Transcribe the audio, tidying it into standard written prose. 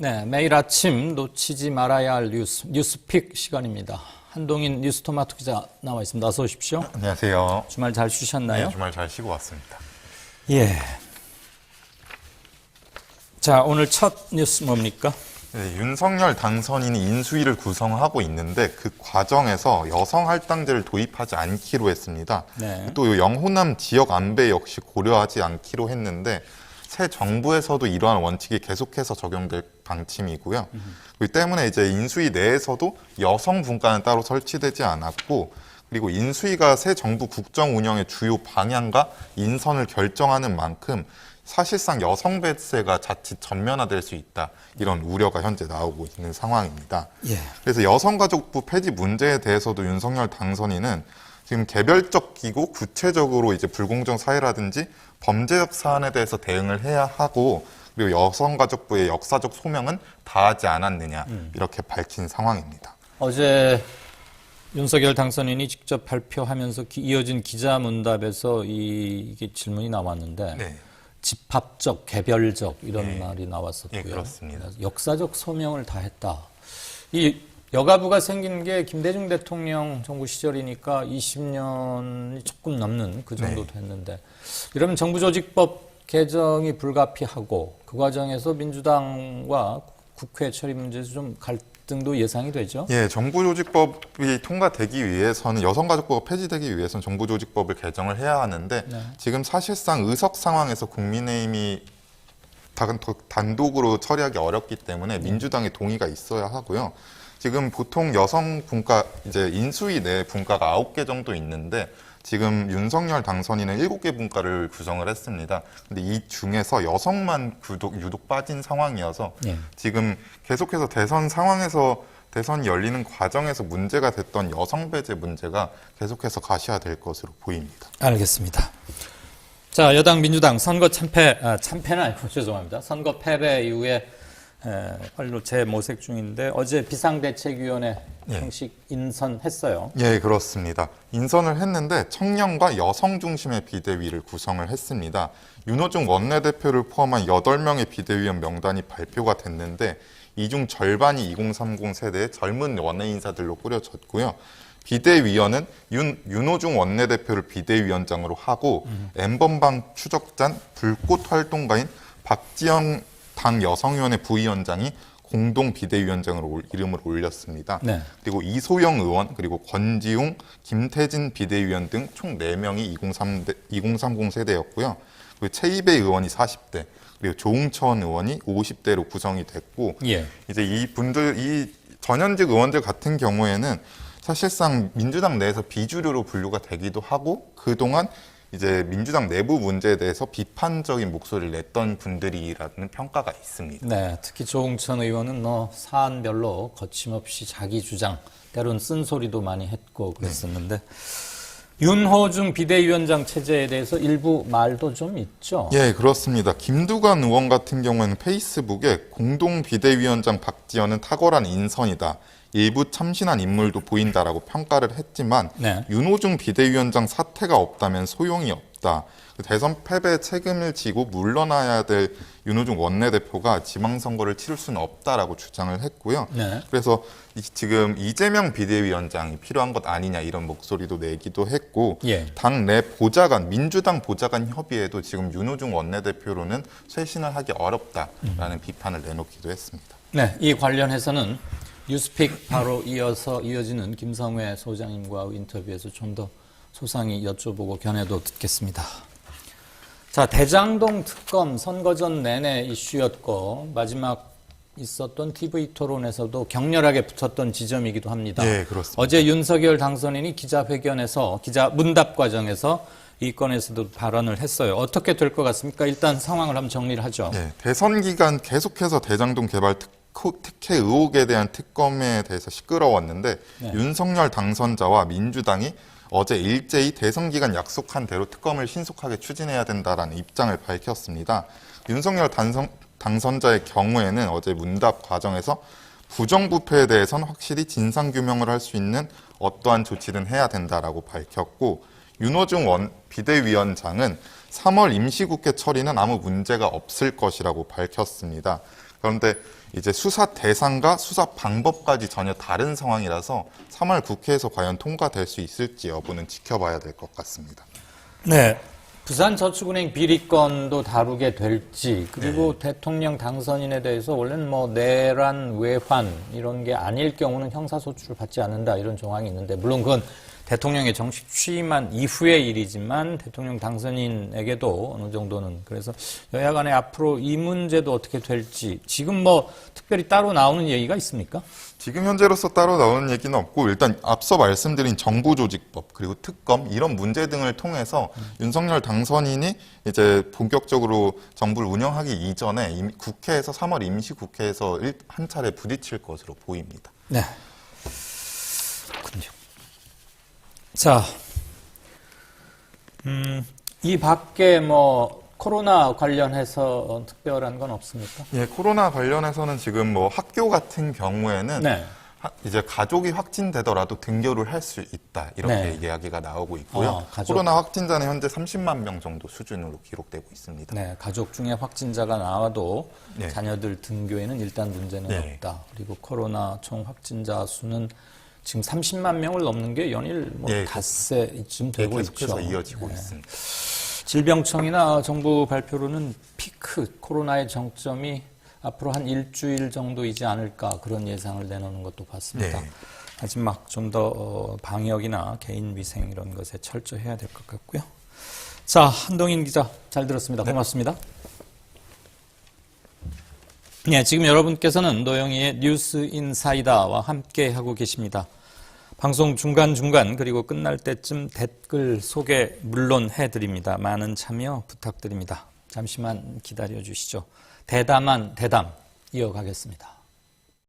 네, 매일 아침 놓치지 말아야 할 뉴스픽 시간입니다. 한동인 뉴스토마토 기자 나와 있습니다. 어서 오십시오. 안녕하세요. 주말 잘 쉬셨나요? 네, 주말 잘 쉬고 왔습니다. 예. 자, 오늘 첫 뉴스 뭡니까? 네, 윤석열 당선인이 인수위를 구성하고 있는데 그 과정에서 여성 할당제를 도입하지 않기로 했습니다. 네. 또 영호남 지역 안배 역시 고려하지 않기로 했는데 새 정부에서도 이러한 원칙이 계속해서 적용될 방침이고요. 그렇기 때문에 이제 인수위 내에서도 여성 분과는 따로 설치되지 않았고, 그리고 인수위가 새 정부 국정 운영의 주요 방향과 인선을 결정하는 만큼 사실상 여성 배세가 자칫 전면화될 수 있다, 이런 우려가 현재 나오고 있는 상황입니다. 예. 그래서 여성가족부 폐지 문제에 대해서도 윤석열 당선인은 지금 개별적이고 구체적으로 이제 불공정 사회라든지 범죄적 사안에 대해서 대응을 해야 하고, 그리고 여성가족부의 역사적 소명은 다하지 않았느냐, 이렇게 밝힌 상황입니다. 어제 윤석열 당선인이 직접 발표하면서 이어진 기자문답에서 이게 질문이 나왔는데 네. 집합적, 개별적 이런 네. 말이 나왔었고요. 예, 그렇습니다. 역사적 소명을 다했다. 이 여가부가 생긴 게 김대중 대통령 정부 시절이니까 20년이 조금 넘는 그 정도 됐는데, 이러면 정부조직법 개정이 불가피하고 그 과정에서 민주당과 국회 처리 문제에서 좀 갈등도 예상이 되죠? 예, 정부조직법이 통과되기 위해서는, 여성가족부가 폐지되기 위해서는 정부조직법을 개정을 해야 하는데, 지금 사실상 의석 상황에서 국민의힘이 단독으로 처리하기 어렵기 때문에 민주당의 동의가 있어야 하고요. 지금 보통 여성 분과, 이제 인수위 내 분과가 9개 정도 있는데, 지금 윤석열 당선인은 7개 분과를 구성을 했습니다. 근데 이 중에서 여성만 유독 빠진 상황이어서 지금 계속해서 대선이 열리는 과정에서 문제가 됐던 여성 배제 문제가 계속해서 가시화될 것으로 보입니다. 알겠습니다. 자, 여당 민주당 선거 참패는 아니고 죄송합니다. 선거 패배 이후에 활로 재모색 중인데 어제 비상대책위원회 형식 인선했어요. 예, 그렇습니다. 인선을 했는데 청년과 여성 중심의 비대위를 구성을 했습니다. 윤호중 원내대표를 포함한 8명의 비대위원 명단이 발표가 됐는데, 이 중 절반이 2030 세대의 젊은 원내 인사들로 꾸려졌고요. 비대위원은 윤호중 원내대표를 비대위원장으로 하고, N번방 추적잔 불꽃 활동가인 박지영 당 여성위원회 부위원장이 공동 비대위원장으로 이름을 올렸습니다. 네. 그리고 이소영 의원, 그리고 권지웅, 김태진 비대위원 등 총 4명이 2030 세대였고요. 그리고 최이배 의원이 40대, 그리고 조응천 의원이 50대로 구성이 됐고, 이제 이 전현직 의원들 같은 경우에는 사실상 민주당 내에서 비주류로 분류가 되기도 하고, 그동안 이제 민주당 내부 문제에 대해서 비판적인 목소리를 냈던 분들이라는 평가가 있습니다. 네, 특히 조응천 의원은 사안별로 거침없이 자기 주장, 때론 쓴소리도 많이 했고 그랬었는데, 윤호중 비대위원장 체제에 대해서 일부 말도 좀 있죠? 예, 그렇습니다. 김두관 의원 같은 경우에는 페이스북에 공동 비대위원장 박지원은 탁월한 인선이다, 일부 참신한 인물도 보인다라고 평가를 했지만, 윤호중 비대위원장 사퇴가 없다면 소용이 없다. 대선 패배 책임을 지고 물러나야 될 윤호중 원내대표가 지방선거를 치를 수는 없다라고 주장을 했고요. 그래서 지금 이재명 비대위원장이 필요한 것 아니냐, 이런 목소리도 내기도 했고, 당내 민주당 보좌관 협의회도 지금 윤호중 원내대표로는 쇄신을 하기 어렵다라는 비판을 내놓기도 했습니다. 네, 이 관련해서는 뉴스픽 바로 이어지는 김성회 소장님과 인터뷰에서 좀 더 소상히 여쭤보고 견해도 듣겠습니다. 자, 대장동 특검 선거 전 내내 이슈였고 마지막 있었던 TV 토론에서도 격렬하게 붙었던 지점이기도 합니다. 네, 그렇습니다. 어제 윤석열 당선인이 기자회견에서 문답 과정에서 이 건에서도 발언을 했어요. 어떻게 될 것 같습니까? 일단 상황을 한번 정리를 하죠. 네, 대선 기간 계속해서 대장동 개발 특혜 의혹에 대한 특검에 대해서 시끄러웠는데, 윤석열 당선자와 민주당이 어제 일제히 대선 기간 약속한 대로 특검을 신속하게 추진해야 된다라는 입장을 밝혔습니다. 윤석열 당선자의 경우에는 어제 문답 과정에서 부정부패에 대해서는 확실히 진상규명을 할 수 있는 어떠한 조치든 해야 된다라고 밝혔고, 윤호중 비대위원장은 3월 임시국회 처리는 아무 문제가 없을 것이라고 밝혔습니다. 그런데 이제 수사 대상과 수사 방법까지 전혀 다른 상황이라서 3월 국회에서 과연 통과될 수 있을지 여부는 지켜봐야 될 것 같습니다. 네. 부산저축은행 비리건도 다루게 될지, 그리고 대통령 당선인에 대해서 원래는 뭐 내란, 외환 이런 게 아닐 경우는 형사소출을 받지 않는다 이런 조항이 있는데, 물론 그건 대통령의 정식 취임한 이후의 일이지만 대통령 당선인에게도 어느 정도는, 그래서 여야 간에 앞으로 이 문제도 어떻게 될지 지금 뭐 특별히 따로 나오는 얘기가 있습니까? 지금 현재로서 따로 나오는 얘기는 없고, 일단 앞서 말씀드린 정부조직법 그리고 특검 이런 문제 등을 통해서 윤석열 당선인이 이제 본격적으로 정부를 운영하기 이전에 이미 국회에서 3월 임시국회에서 한 차례 부딪힐 것으로 보입니다. 네. 그렇군요. 자, 이 밖에 뭐 코로나 관련해서 특별한 건 없습니까? 예, 코로나 관련해서는 지금 뭐 학교 같은 경우에는 네. 이제 가족이 확진되더라도 등교를 할 수 있다 이렇게 네. 이야기가 나오고 있고요. 가족. 코로나 확진자는 현재 30만 명 정도 수준으로 기록되고 있습니다. 네, 가족 중에 확진자가 나와도 네. 자녀들 등교에는 일단 문제는 네. 없다. 그리고 코로나 총 확진자 수는 지금 30만 명을 넘는 게 연일 뭐 네. 닷새쯤 되고 계속해서 있죠. 이어지고 네. 있습니다. 질병청이나 정부 발표로는 피크, 코로나의 정점이 앞으로 한 일주일 정도이지 않을까 그런 예상을 내놓는 것도 봤습니다. 네. 마지막 좀 더 방역이나 개인 위생 이런 것에 철저해야 될 것 같고요. 자, 한동인 기자 잘 들었습니다. 고맙습니다. 네, 지금 여러분께서는 노영희의 뉴스 인사이다와 함께 하고 계십니다. 방송 중간중간 그리고 끝날 때쯤 댓글 소개 물론 해드립니다. 많은 참여 부탁드립니다. 잠시만 기다려 주시죠. 대담한 대담 이어가겠습니다.